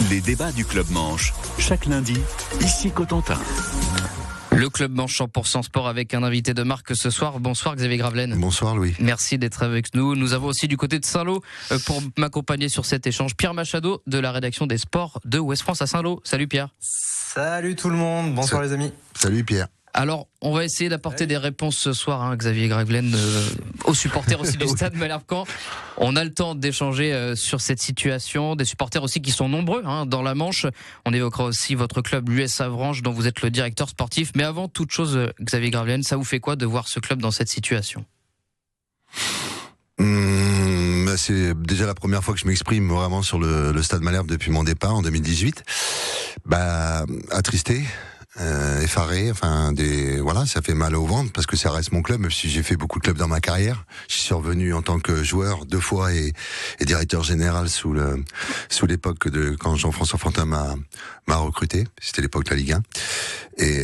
Les débats du Club Manche, chaque lundi, ici Cotentin. Le Club Manche 100% sport avec un invité de marque ce soir. Bonsoir Xavier Gravelaine. Bonsoir Louis. Merci d'être avec nous. Nous avons aussi du côté de Saint-Lô, pour m'accompagner sur cet échange, Pierre Machado de la rédaction des sports de Ouest France à Saint-Lô. Salut Pierre. Salut tout le monde, bonsoir les amis. Salut Pierre. Alors, on va essayer d'apporter des réponses ce soir, Xavier Gravelaine, aux supporters aussi du stade Malherbe-Caen. On a le temps d'échanger sur cette situation, des supporters aussi qui sont nombreux dans la Manche. On évoquera aussi votre club, l'US Avranches, dont vous êtes le directeur sportif. Mais avant toute chose, Xavier Gravelaine, ça vous fait quoi de voir ce club dans cette situation ? C'est déjà la première fois que je m'exprime vraiment sur le stade Malherbe depuis mon départ en 2018. Attristé. Effaré, voilà, ça fait mal au ventre parce que ça reste mon club, même si j'ai fait beaucoup de clubs dans ma carrière. J'y suis revenu en tant que joueur 2 fois et directeur général sous l'époque de quand Jean-François Fortin m'a recruté. C'était l'époque de la Ligue 1. Et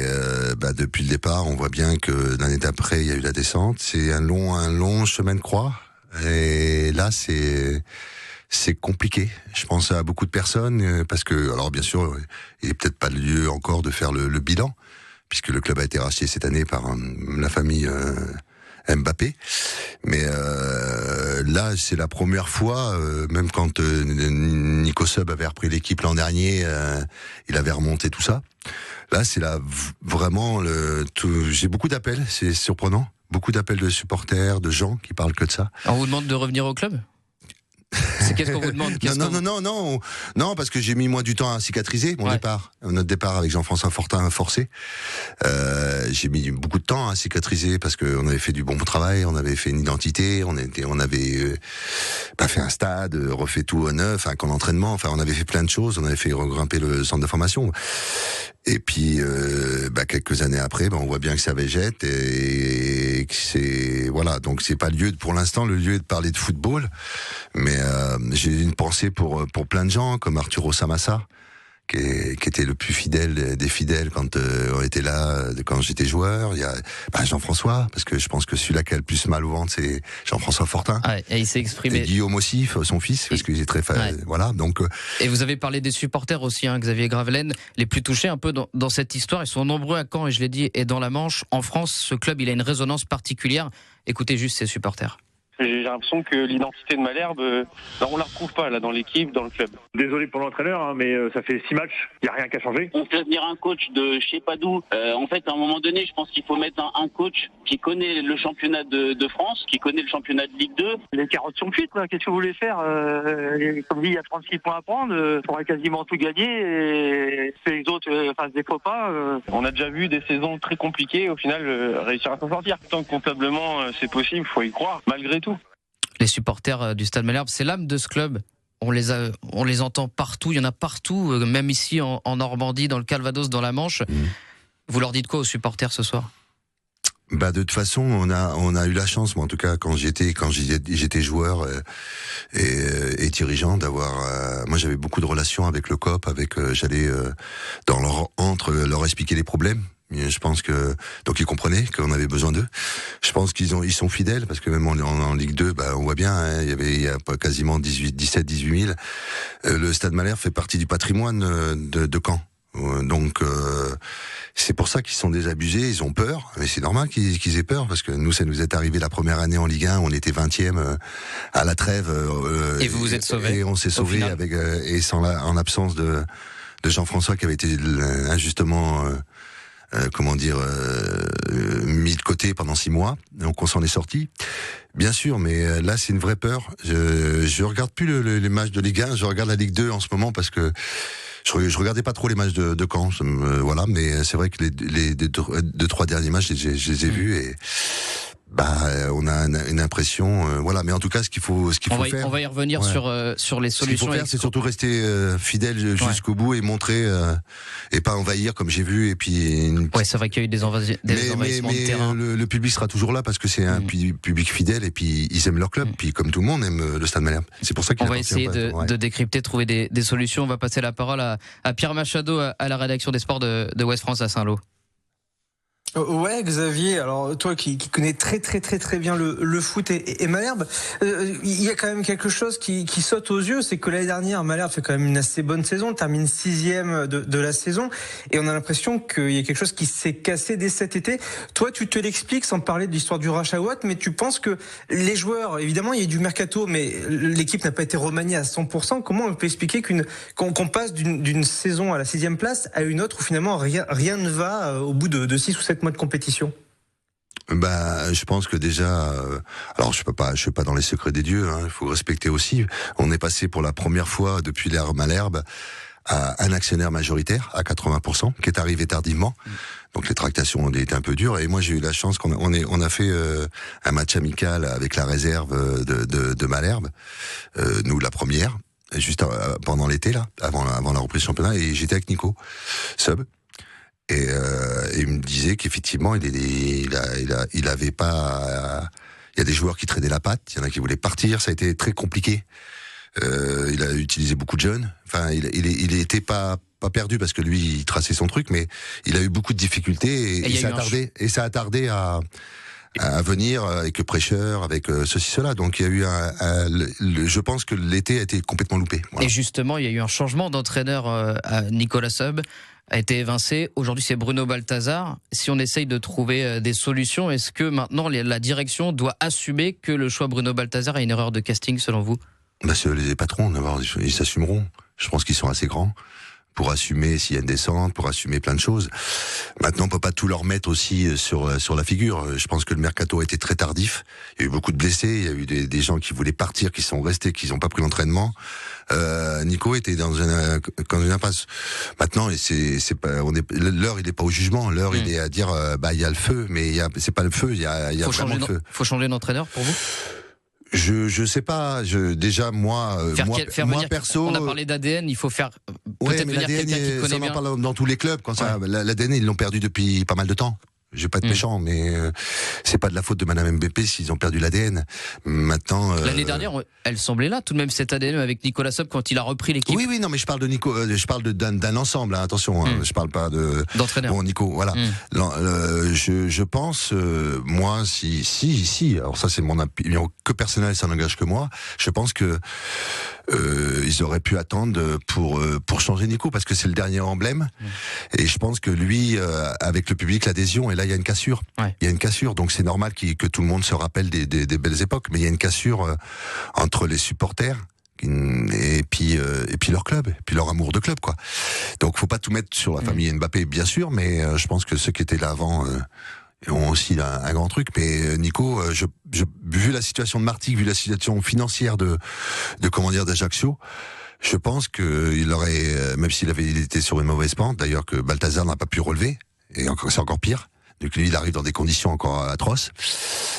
depuis le départ, on voit bien que l'année d'après, il y a eu la descente. C'est un long chemin de croix. Et là, c'est compliqué. Je pense à beaucoup de personnes parce que, alors bien sûr, il n'est peut-être pas le lieu encore de faire le bilan, puisque le club a été racheté cette année par la famille Mbappé. Mais là, c'est la première fois, même quand Nico Sub avait repris l'équipe l'an dernier, il avait remonté tout ça. Là, c'est vraiment j'ai beaucoup d'appels, c'est surprenant. Beaucoup d'appels de supporters, de gens qui parlent que de ça. On vous demande de revenir au club ? Qu'est-ce qu'on vous demande ? Non, parce que j'ai mis moi du temps à cicatriser mon départ. Notre départ avec Jean-François Fortin forcé. J'ai mis beaucoup de temps à cicatriser parce qu'on avait fait du bon travail, on avait fait une identité, on avait fait un stade, refait tout à neuf, un camp d'entraînement, on avait fait plein de choses, on avait fait regrimper le centre de formation. Et puis quelques années après, on voit bien que ça végète et que c'est donc c'est pas pour l'instant le lieu de parler de football, mais j'ai une pensée pour plein de gens comme Arturo Samassa qui était le plus fidèle des fidèles quand on était là, quand j'étais joueur. Il y a Jean-François, parce que je pense que celui-là qui a le plus mal au ventre, c'est Jean-François Fortin. Et il s'est exprimé. Et Guillaume aussi, son fils, parce qu'il est très voilà. Donc. Et vous avez parlé des supporters aussi, Xavier Gravelaine, les plus touchés un peu dans cette histoire. Ils sont nombreux à Caen, et je l'ai dit, et dans la Manche. En France, ce club, il a une résonance particulière. Écoutez juste ses supporters. J'ai l'impression que l'identité de Malherbe, on la retrouve pas là dans l'équipe, dans le club. Désolé pour l'entraîneur, mais ça fait 6 matchs, il n'y a rien qu'à changer. On fait venir un coach de je sais pas d'où. En fait, à un moment donné, je pense qu'il faut mettre un coach qui connaît le championnat de France, qui connaît le championnat de Ligue 2. Les carottes sont cuites, quoi. Qu'est-ce que vous voulez faire Comme dit, il y a 36 points à prendre, on pourrait quasiment tout gagner et que les autres fassent des faux pas. On a déjà vu des saisons très compliquées, au final, réussir à s'en sortir. Tant que comptablement c'est possible, faut y croire, malgré tout. Les supporters du Stade Malherbe, c'est l'âme de ce club. On les entend partout, il y en a partout, même ici en Normandie, dans le Calvados, dans la Manche. Vous leur dites quoi aux supporters ce soir ? De toute façon, on a eu la chance, moi en tout cas quand j'étais joueur et dirigeant, d'avoir. Moi, j'avais beaucoup de relations avec le COP, j'allais dans leur antre leur expliquer les problèmes. Je pense que donc ils comprenaient qu'on avait besoin d'eux. Je pense ils sont fidèles parce que même en Ligue 2, on voit bien, il y a quasiment 17, 18 000. Le Stade Malherbe fait partie du patrimoine de Caen. Donc c'est pour ça qu'ils sont désabusés, ils ont peur, mais c'est normal qu'ils aient peur parce que nous, ça nous est arrivé la première année en Ligue 1, on était 20e à la trêve. Et vous vous êtes sauvés. Et on s'est sauvés en absence de Jean-François qui avait été injustement mis de côté pendant 6 mois, donc on s'en est sorti. Bien sûr, mais là c'est une vraie peur. Je regarde plus les matchs de Ligue 1, je regarde la Ligue 2 en ce moment parce que je regardais pas trop les matchs de Caen, voilà, mais c'est vrai que les 2-3 derniers matchs, je les ai vus et on a une impression, voilà. Mais en tout cas, ce qu'il faut faire. On va y revenir sur les solutions. Ce qu'il faut faire, c'est surtout rester fidèle jusqu'au bout et montrer et pas envahir comme j'ai vu. Et puis. C'est vrai qu'il y a eu des envahissements de terrain. Le public sera toujours là parce que c'est un public fidèle et puis ils aiment leur club. Puis comme tout le monde aime le Stade Malherbe. C'est pour ça qu'il on va essayer de décrypter, trouver des solutions. On va passer la parole à Pierre Machado à la rédaction des sports de Ouest France à Saint-Lô. Ouais, Xavier, alors toi qui connais très bien le foot et Malherbe, il y a quand même quelque chose qui saute aux yeux, c'est que l'année dernière, Malherbe fait quand même une assez bonne saison, termine 6e de la saison, et on a l'impression qu'il y a quelque chose qui s'est cassé dès cet été. Toi, tu te l'expliques sans parler de l'histoire du rush hour, mais tu penses que les joueurs, évidemment, il y a du mercato, mais l'équipe n'a pas été remaniée à 100%. Comment on peut expliquer qu'on passe d'une saison à la 6e place à une autre où finalement rien ne va au bout de 6 ou 7 mois de compétition? Je pense que déjà, alors je suis pas dans les secrets des dieux, il faut respecter aussi. On est passé pour la première fois depuis l'ère Malherbe à un actionnaire majoritaire à 80%, qui est arrivé tardivement. Donc les tractations ont été un peu dures. Et moi j'ai eu la chance on a fait un match amical avec la réserve de Malherbe, nous la première, juste pendant l'été là, avant la reprise du championnat, et j'étais avec Nico Sub. Et il me disait qu'effectivement, il avait pas. Il y a des joueurs qui traînaient la patte, il y en a qui voulaient partir. Ça a été très compliqué. Il a utilisé beaucoup de jeunes. Enfin, il était pas perdu parce que lui, il traçait son truc, mais il a eu beaucoup de difficultés et ça a tardé à venir avec le prêcheur, avec ceci, cela. Donc il y a eu je pense que l'été a été complètement loupé. Voilà. Et justement, il y a eu un changement d'entraîneur à Nicolas Sub. A été évincé. Aujourd'hui, c'est Bruno Balthazar. Si on essaye de trouver des solutions, est-ce que maintenant la direction doit assumer que le choix Bruno Balthazar est une erreur de casting, selon vous? Les patrons, d'abord, ils s'assumeront. Je pense qu'ils sont assez grands pour assumer s'il y a une descente, pour assumer plein de choses. Maintenant, on peut pas tout leur mettre aussi sur la figure. Je pense que le mercato a été très tardif. Il y a eu beaucoup de blessés, il y a eu des gens qui voulaient partir, qui sont restés, qui n'ont pas pris l'entraînement. Nico était dans une impasse. Maintenant, l'heure, il est pas au jugement. L'heure, il est à dire, il y a le feu, mais c'est pas le feu. Il y a vraiment le feu. Faut changer d'entraîneur pour vous? Je sais pas. Moi perso. On a parlé d'ADN. Il faut faire peut-être venir quelqu'un qui connaît bien. On en parle dans tous les clubs. L'ADN, ils l'ont perdu depuis pas mal de temps. Je vais pas être méchant, mais c'est pas de la faute de Madame Mbépé s'ils ont perdu l'ADN. Maintenant, l'année dernière, elle semblait là, tout de même, cet ADN avec Nicolas Sub quand il a repris l'équipe. Oui, non, mais je parle de Nico, je parle d'un ensemble. Attention, je parle pas d'entraîneur. Bon, Nico, voilà. Je pense, moi, si. Alors ça, c'est mon opinion que personnelle, ça n'engage que moi. Je pense que ils auraient pu attendre pour changer Nico parce que c'est le dernier emblème. Et je pense que lui, avec le public, l'adhésion, et là il y a une cassure. Ouais. Il y a une cassure, donc c'est normal que tout le monde se rappelle des belles époques, mais il y a une cassure entre les supporters et puis leur club, et puis leur amour de club, quoi. Donc faut pas tout mettre sur la famille Mbappé, bien sûr, mais je pense que ceux qui étaient là avant ont aussi un grand truc. Mais Nico, vu la situation de Martigues, vu la situation financière d'Ajaccio, je pense qu'il aurait, même s'il était sur une mauvaise pente, d'ailleurs que Balthazar n'a pas pu relever, et c'est encore pire. Donc lui, il arrive dans des conditions encore atroces.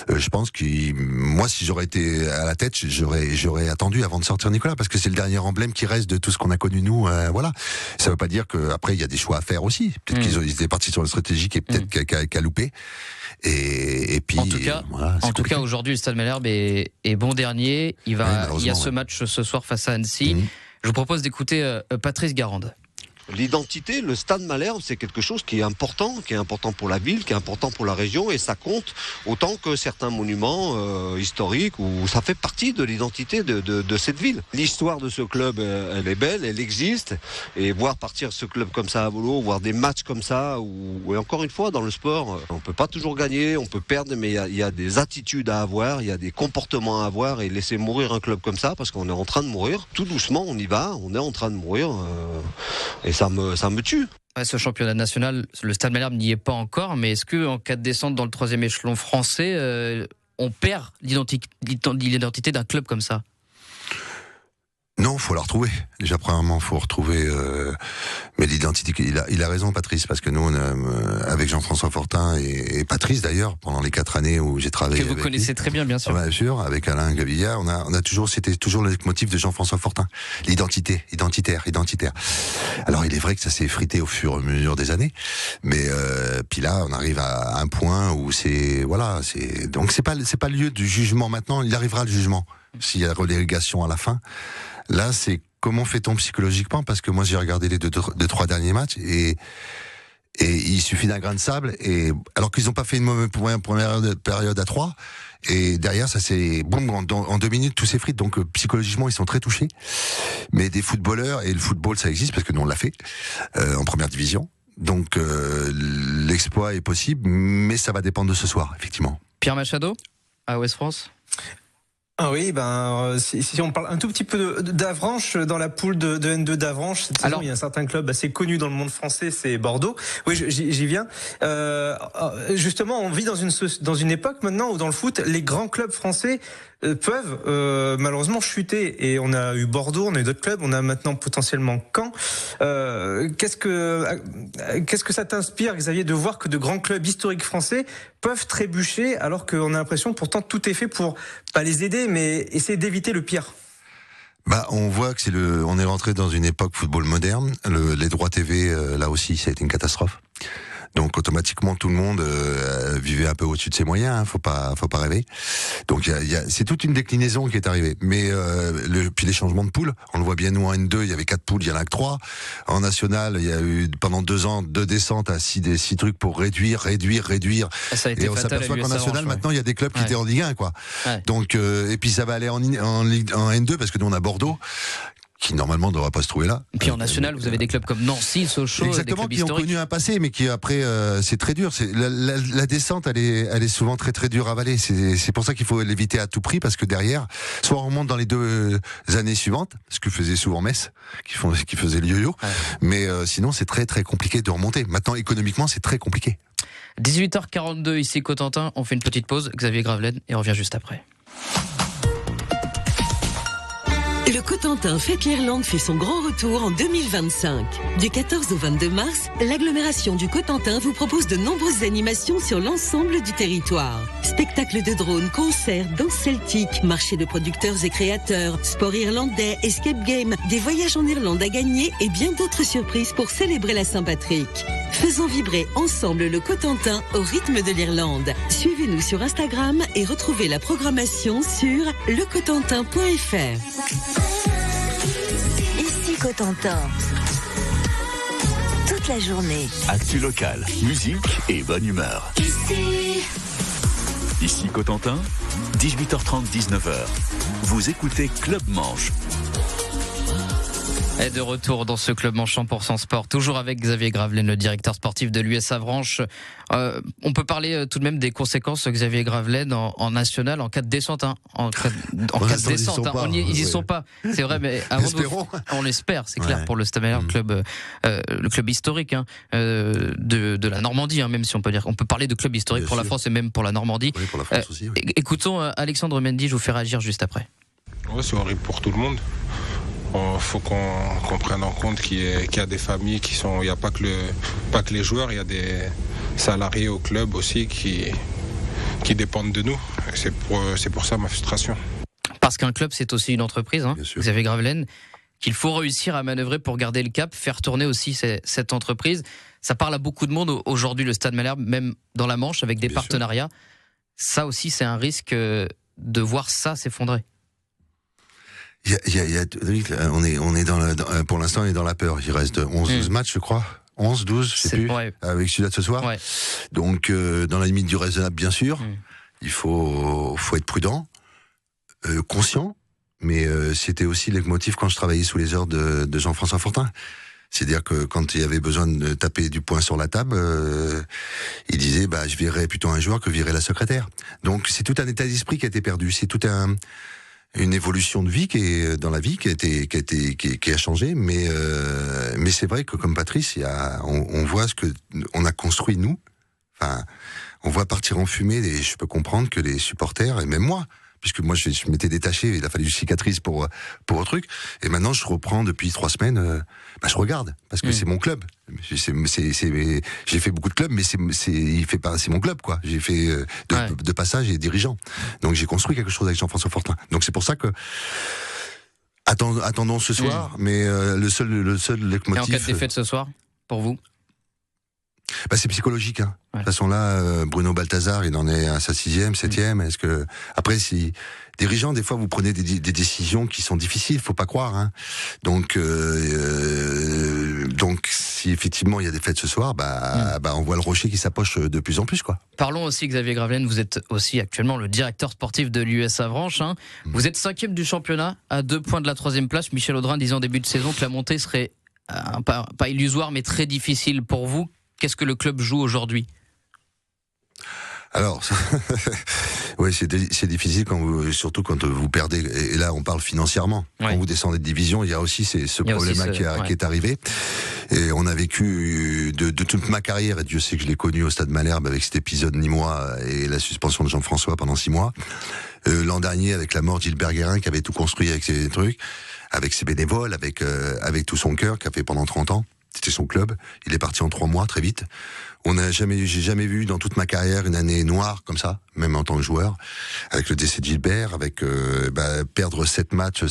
Je pense que moi, si j'aurais été à la tête, j'aurais attendu avant de sortir Nicolas, parce que c'est le dernier emblème qui reste de tout ce qu'on a connu nous. Voilà. Ça veut pas dire qu'après il y a des choix à faire aussi. Peut-être qu'ils étaient partis sur une stratégie qui est peut-être qu'a loupé. Et puis, en tout cas, aujourd'hui, le Stade Malherbe est bon dernier. Il y a ce match ce soir face à Annecy. Je vous propose d'écouter Patrice Garande. L'identité, le Stade Malherbe, c'est quelque chose qui est important pour la ville, qui est important pour la région, et ça compte autant que certains monuments historiques, où ça fait partie de l'identité de cette ville. L'histoire de ce club, elle est belle, elle existe, et voir partir ce club comme ça à volo, voir des matchs comme ça, et encore une fois, dans le sport, on peut pas toujours gagner, on peut perdre, mais il y a des attitudes à avoir, il y a des comportements à avoir, et laisser mourir un club comme ça, parce qu'on est en train de mourir, tout doucement, on y va, on est en train de mourir, et ça me tue. Ce championnat national, le Stade Malherbe n'y est pas encore, mais est-ce qu'en cas de descente dans le 3e échelon français, on perd l'identité d'un club comme ça? Non, faut la retrouver. Déjà, premièrement, faut retrouver. Mais l'identité, il a raison, Patrice, parce que nous, avec Jean-François Fortin et Patrice d'ailleurs, pendant les 4 années où j'ai travaillé. Que vous connaissez très bien, bien sûr. Bien sûr, avec Alain Gavillard, c'était toujours le motif de Jean-François Fortin. L'identité, identitaire. Alors, il est vrai que ça s'est effrité au fur et à mesure des années, mais puis là, on arrive à un point où donc c'est pas le lieu du jugement maintenant. Il arrivera le jugement s'il y a relégation à la fin. Là, c'est comment fait-on psychologiquement, parce que moi j'ai regardé les 2-3 derniers matchs et Et il suffit d'un grain de sable, et alors qu'ils n'ont pas fait une mauvaise première période à 3, et derrière ça c'est boum, en 2 minutes tout s'effrite. Donc psychologiquement ils sont très touchés. Mais des footballeurs, et le football ça existe parce que nous on l'a fait en première division. Donc l'exploit est possible, mais ça va dépendre de ce soir, effectivement. Pierre Machado, à Ouest France. Ah oui, si on parle un tout petit peu d'Avranches, dans la poule de N2 d'Avranches, cette saison, il y a un certain club assez connu dans le monde français, c'est Bordeaux. Oui, j'y viens. Justement, on vit dans une époque maintenant où dans le foot, les grands clubs français peuvent malheureusement chuter. Et on a eu Bordeaux, on a eu d'autres clubs, on a maintenant potentiellement Caen. Qu'est-ce que ça t'inspire, Xavier, de voir que de grands clubs historiques français peuvent trébucher alors qu'on a l'impression que pourtant tout est fait pour pas les aider, mais essayer d'éviter le pire? On voit que on est rentré dans une époque football moderne. Les droits TV, là aussi, ça a été une catastrophe. Donc automatiquement tout le monde vivait un peu au-dessus de ses moyens, hein, faut pas rêver. Donc c'est toute une déclinaison qui est arrivée. Mais puis les changements de poules, on le voit bien, nous en N2, il y avait 4 poules, il y en a que 3. En national, il y a eu pendant 2 ans 2 descentes à 6 trucs pour réduire. Ça a été et on s'aperçoit qu'en national maintenant il y a des clubs qui étaient en Ligue 1 quoi. Ouais. Donc et puis ça va aller en N2 parce que nous on a Bordeaux, qui normalement ne devra pas se trouver là. Et puis en national, vous avez des clubs comme Nancy, Sochaux, exactement, des clubs qui ont connu un passé, mais qui après c'est très dur. La descente, elle est souvent très très dure à avaler. C'est pour ça qu'il faut l'éviter à tout prix, parce que derrière, soit on remonte dans les 2 années suivantes, ce que faisait souvent Metz, qui faisait le yo-yo, mais sinon c'est très très compliqué de remonter. Maintenant économiquement, c'est très compliqué. 18h42 ici Cotentin, on fait une petite pause. Xavier Gravelaine et on revient juste après. Le Cotentin Fête l'Irlande fait son grand retour en 2025. Du 14 au 22 mars, l'agglomération du Cotentin vous propose de nombreuses animations sur l'ensemble du territoire. Spectacles de drones, concerts, danse celtique, marché de producteurs et créateurs, sport irlandais, escape game, des voyages en Irlande à gagner et bien d'autres surprises pour célébrer la Saint-Patrick. Faisons vibrer ensemble le Cotentin au rythme de l'Irlande. Suivez-nous sur Instagram et retrouvez la programmation sur lecotentin.fr. Ici Cotentin. Toute la journée. Actu locale, musique et bonne humeur. Ici Cotentin, 18h30, 19h. Vous écoutez Club Manche. Et de retour dans ce club Manche 100% sport, toujours avec Xavier Gravelaine, le directeur sportif de l'US Avranches. On peut parler tout de même des conséquces, Xavier Gravelaine, en national, en cas de descente. En cas de descente, ils y sont pas. C'est vrai, mais avant on l'espère, c'est clair, pour le Stade Malherbe, le club historique de la Normandie, même si on peut parler de club historique pour la France et même pour la Normandie. Oui, pour la France aussi. Oui. Écoutons Alexandre Mendy, je vous fais réagir juste après. Ouais, c'est horrible pour tout le monde. Il faut qu'on prenne en compte qu'il y a des familles qui sont. Il n'y a pas que les joueurs, il y a des salariés au club aussi qui dépendent de nous. C'est pour ça ma frustration. Parce qu'un club, c'est aussi une entreprise, Xavier Gravelaine, qu'il faut réussir à manœuvrer pour garder le cap, faire tourner aussi cette entreprise. Ça parle à beaucoup de monde aujourd'hui, le Stade Malherbe, même dans la Manche, avec des partenariats. Ça aussi, c'est un risque de voir ça s'effondrer. On est pour l'instant, on est dans la peur. Il reste 11-12 matchs, je crois. 11-12, je sais plus, avec celui-là de ce soir. Ouais. Donc, dans la limite du raisonnable, bien sûr. Il faut être prudent, conscient. Mais c'était aussi le motif quand je travaillais sous les ordres de Jean-François Fortin. C'est-à-dire que quand il y avait besoin de taper du poing sur la table, il disait je virerais plutôt un joueur que virer la secrétaire. Donc, c'est tout un état d'esprit qui a été perdu. C'est tout une évolution de vie qui est dans la vie qui a changé, mais c'est vrai que comme Patrice, on voit ce que on a construit nous. Enfin, on voit partir en fumée, et je peux comprendre que les supporters, et même moi, puisque moi je m'étais détaché, il a fallu une cicatrice pour un truc, et maintenant je reprends depuis 3 semaines, je regarde, parce que c'est mon club. J'ai fait beaucoup de clubs, mais c'est mon club, quoi. J'ai fait de passage et dirigeant. Donc j'ai construit quelque chose avec Jean-François Fortin. Donc c'est pour ça que attendons ce soir, mais le seul leitmotiv. Et en cas de défaite ce soir, pour vous? C'est psychologique, De toute façon là, Bruno Balthazar, il en est à sa 6e, 7e. Est-ce que après, si dirigeant, des fois vous prenez des décisions qui sont difficiles, faut pas croire. Donc si effectivement il y a des fêtes ce soir, on voit le rocher qui s'approche de plus en plus, quoi. Parlons aussi, Xavier Gravelaine, vous êtes aussi actuellement le directeur sportif de l'US Avranches. Vous êtes 5e du championnat, à 2 points de la 3e place. Michel Audrin disait en début de saison que la montée serait pas illusoire, mais très difficile pour vous. Qu'est-ce que le club joue aujourd'hui ? Alors, oui, c'est difficile surtout quand vous perdez. Et là, on parle financièrement. Ouais. Quand vous descendez de division, il y a aussi ce problème-là qui est arrivé. Et on a vécu de toute ma carrière, et Dieu sait que je l'ai connu au Stade Malherbe avec cet épisode nîmois et la suspension de Jean-François pendant 6 mois. L'an dernier, avec la mort de Gilbert Guérin, qui avait tout construit avec ses trucs, avec ses bénévoles, avec tout son cœur, qui a fait pendant 30 ans. C'était son club. Il est parti en 3 mois, très vite. J'ai jamais vu dans toute ma carrière une année noire comme ça, même en tant que joueur, avec le décès de Gilbert, avec perdre 7 matchs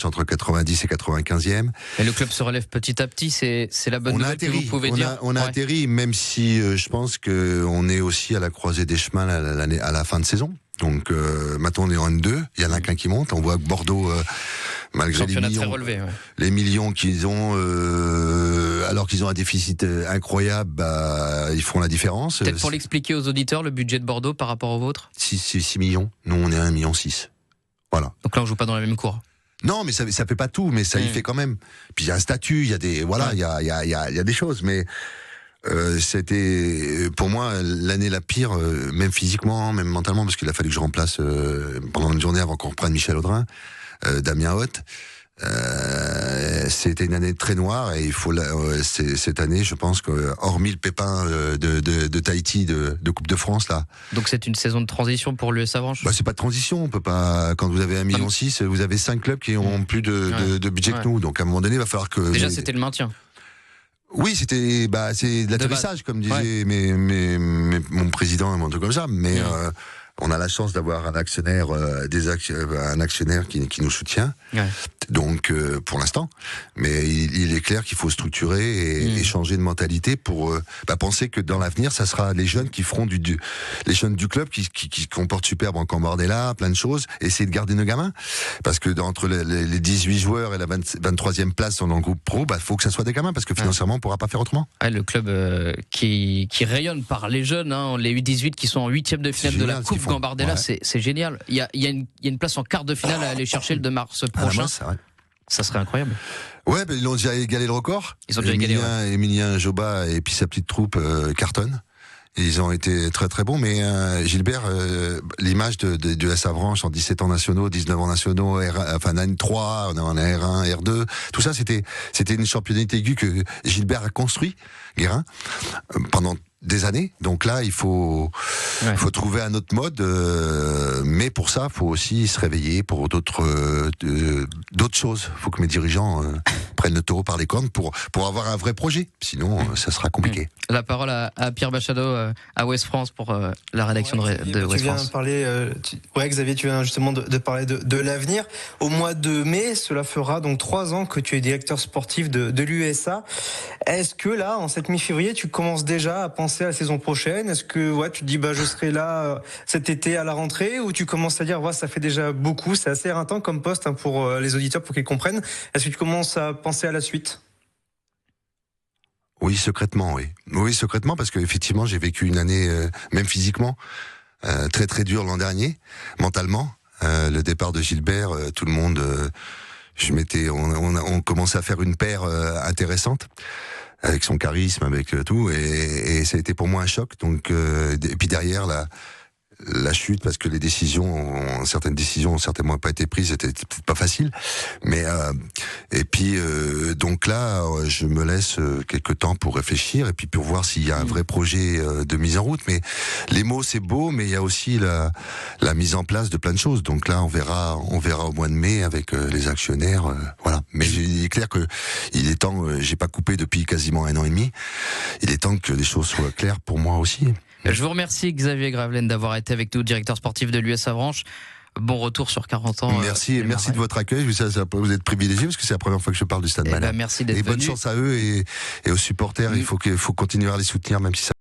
entre 90 et 95e. Et le club se relève petit à petit, c'est la bonne nouvelle que vous pouvez dire. On a atterri, même si je pense qu'on est aussi à la croisée des chemins à la fin de saison. Donc maintenant on est en N2, il y en a qu'un qui monte. On voit que Bordeaux, malgré les millions qu'ils ont, alors qu'ils ont un déficit incroyable, ils font la différence. Peut-être pour l'expliquer aux auditeurs, le budget de Bordeaux par rapport au vôtre ? 6 millions, nous on est à 1,6 million. Voilà. Donc là on joue pas dans la même cour. Non, mais ça fait pas tout, mais ça y fait quand même. Puis il y a un statut, il y a des il y a des choses, mais c'était pour moi l'année la pire, même physiquement, même mentalement, parce qu'il a fallu que je remplace pendant une journée avant qu'on reprenne Michel Audrin, Damien Hoth. C'était une année très noire et il faut cette année, je pense que hormis le pépin de Tahiti de Coupe de France là. Donc c'est une saison de transition pour l'US Avranches. C'est pas de transition, on peut pas. Quand vous avez 1,6 million, vous avez 5 clubs qui ont plus de budget que nous. Donc à un moment donné, il va falloir que. Déjà c'était le maintien. Oui, c'est de l'atterrissage, comme disait mon président, un truc comme ça. Mais on a la chance d'avoir un actionnaire, un actionnaire qui nous soutient. Ouais. Donc, pour l'instant. Mais il est clair qu'il faut structurer et changer de mentalité pour penser que dans l'avenir, ça sera les jeunes qui feront les jeunes du club qui comportent Superbe en Cambordella, plein de choses. Essayer de garder nos gamins. Parce que entre les 18 joueurs et la 23e place dans le groupe pro, faut que ça soit des gamins parce que financièrement, on pourra pas faire autrement. Le club qui rayonne par les jeunes, les U18 qui sont en 8e de finale de la Coupe Gambardella, c'est génial. Il y a une place en quart de finale à aller chercher le 2 mars prochain. Ça serait incroyable. Ouais, ils ont déjà égalé le record. Ils ont déjà égalé. Emilien Joba et puis sa petite troupe cartonnent. Ils ont été très très bons, mais Gilbert, l'image de la Avranches en 17 ans nationaux, 19 ans nationaux, N3, on est en R1, R2, tout ça c'était une championné aiguë que Gilbert a construit, Guérin, pendant des années. Donc là, il faut trouver un autre mode, mais pour ça, il faut aussi se réveiller pour d'autres choses. Il faut que mes dirigeants prennent le taureau par les cornes pour avoir un vrai projet. Sinon, ça sera compliqué. La parole à Pierre Bachado à Ouest France pour la rédaction de Ouest France. Xavier, tu viens justement de parler de l'avenir. Au mois de mai, cela fera donc 3 ans que tu es directeur sportif de l'USA. Est-ce que là, en cette mi-février, tu commences déjà à penser à la saison prochaine? Est-ce que tu te dis je serai là cet été à la rentrée, ou tu commences à dire ça fait déjà beaucoup, c'est assez éreintant comme poste pour les auditeurs pour qu'ils comprennent. Est-ce que tu commences à penser à la suite? Oui, secrètement, oui, secrètement, parce qu'effectivement j'ai vécu une année même physiquement très très dure l'an dernier, mentalement. Le départ de Gilbert, tout le monde, on commençait à faire une paire intéressante. Avec son charisme, avec tout, et ça a été pour moi un choc. Donc, et puis derrière la chute, parce que certaines décisions ont certainement pas été prises, c'était peut-être pas facile. Mais et puis donc là, je me laisse quelques temps pour réfléchir et puis pour voir s'il y a un vrai projet de mise en route. Mais les mots c'est beau, mais il y a aussi la mise en place de plein de choses. Donc là, on verra au mois de mai avec les actionnaires, voilà. Mais il est clair que il est temps. J'ai pas coupé depuis quasiment 1 an et demi. Il est temps que les choses soient claires pour moi aussi. Je vous remercie Xavier Gravelaine d'avoir été avec nous, directeur sportif de l'US Avranches. Bon retour sur 40 ans. Merci de votre accueil. Vous êtes privilégié parce que c'est la première fois que je parle du Stade Malherbe. Merci d'être venu. Et bonne chance à eux et aux supporters. Il faut continuer à les soutenir même si ça